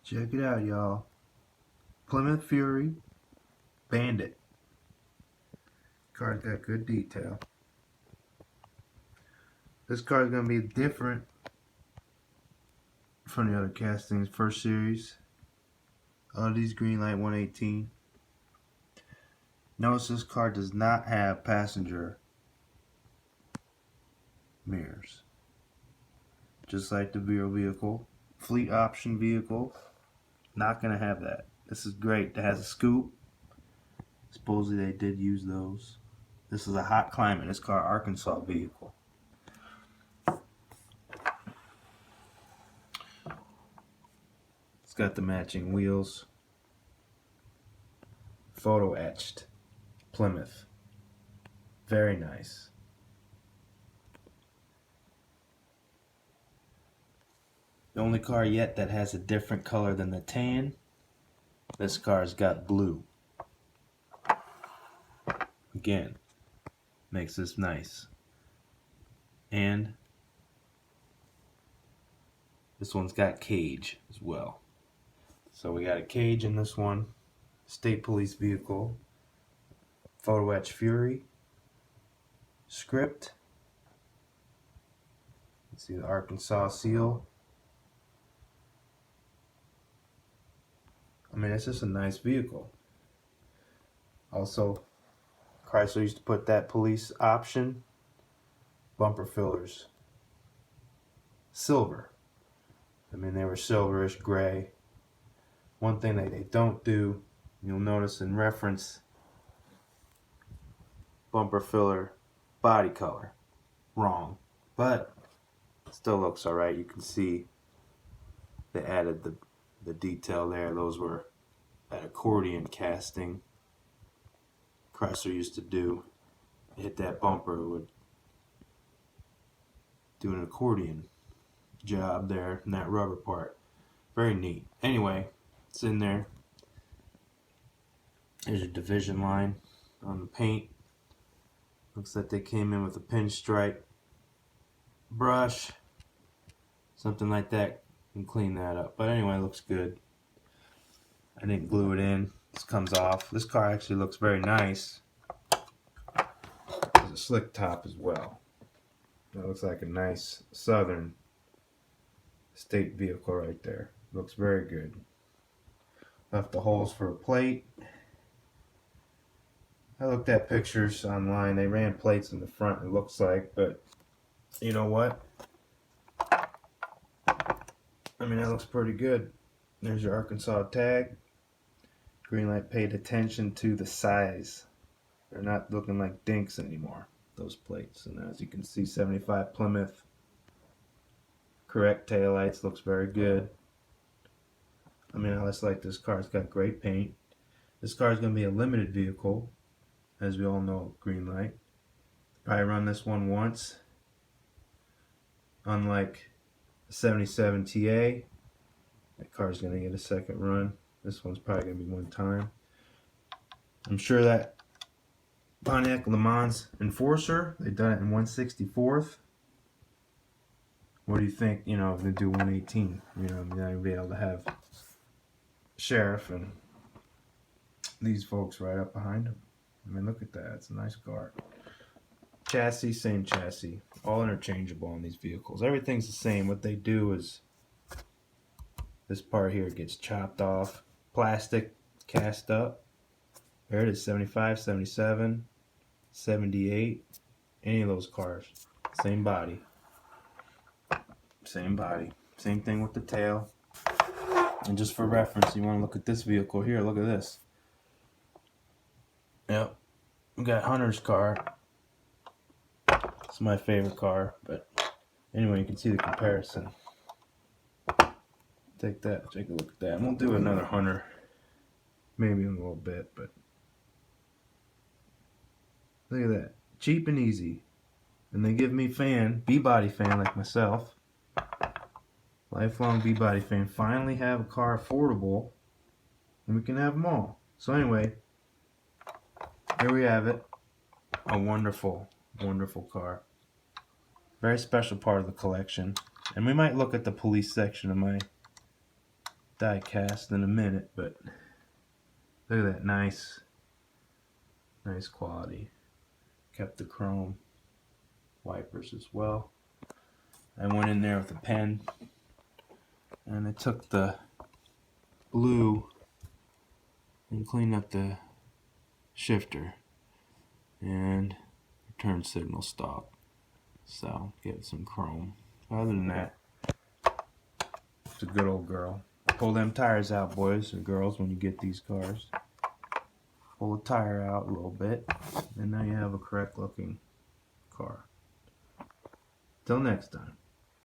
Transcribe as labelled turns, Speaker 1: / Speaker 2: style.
Speaker 1: Check it out, y'all. Plymouth Fury Bandit. Card's got good detail. This card's going to be different from the other castings. First series. All of these Greenlight 118. Notice this card does not have passenger mirrors. Just like the Vero vehicle. Fleet option vehicle. Not going to have that. This is great. It has a scoop. Supposedly they did use those. This is a hot climate. This car, Arkansas vehicle. It's got the matching wheels. Photo etched. Plymouth. Very nice. The only car yet that has a different color than the tan. This car's got blue. Again, makes this nice. And this one's got cage as well. So we got a cage in this one. State police vehicle. Photo etch Fury. Script. You see the Arkansas seal. I mean, it's just a nice vehicle. Also, Chrysler used to put that police option. Bumper fillers. Silver. I mean, they were silverish gray. One thing that they don't do, you'll notice in reference, bumper filler, body color. Wrong. But still looks alright. You can see they added the detail there. Those were that accordion casting Chrysler used to do. Hit that bumper, it would do an accordion job there in that rubber part. Very neat. Anyway, it's in there. There's your division line on the paint. Looks like they came in with a pinstripe brush, something like that, and clean that up. But anyway, it looks good. I didn't glue it in. This comes off. This car actually looks very nice. There's a slick top as well. That looks like a nice southern state vehicle right there. Looks very good. Left the holes for a plate. I looked at pictures online. They ran plates in the front, it looks like, but you know what? I mean, that looks pretty good. There's your Arkansas tag. Greenlight paid attention to the size. They're not looking like dinks anymore, those plates. And as you can see, 75 Plymouth. Correct taillights, looks very good. I mean, I just like this car. It's got great paint. This car is going to be a limited vehicle, as we all know, Greenlight. Probably run this one once. Unlike the 77 TA, that car is going to get a second run. This one's probably going to be one time. I'm sure that Pontiac Le Mans Enforcer, they've done it in 164th. What do you think, you know, if they do 118? You know, you're not going to be able to have Sheriff and these folks right up behind him. I mean, look at that. It's a nice car. Chassis, same chassis. All interchangeable on these vehicles. Everything's the same. What they do is this part here gets chopped off. Plastic cast up. There it is, 75, 77, 78. Any of those cars. Same body. Same body. Same thing with the tail. And just for reference, you want to look at this vehicle here. Look at this. Yep. We got Hunter's car. It's my favorite car. But anyway, you can see the comparison. Take that. Take a look at that. And we'll do another Hunter. Maybe in a little bit. But look at that. Cheap and easy. And they give me B-body fan like myself. Lifelong B-body fan. Finally have a car affordable. And we can have them all. So anyway, here we have it. A wonderful, wonderful car. Very special part of the collection. And we might look at the police section of my die cast in a minute, but look at that nice quality. Kept the chrome wipers as well. I went in there with a pen and I took the blue and cleaned up the shifter and return signal stop. So get some chrome. Other than that, it's a good old girl. Pull them tires out, boys and girls, when you get these cars. Pull the tire out a little bit, and now you have a correct looking car. Till next time.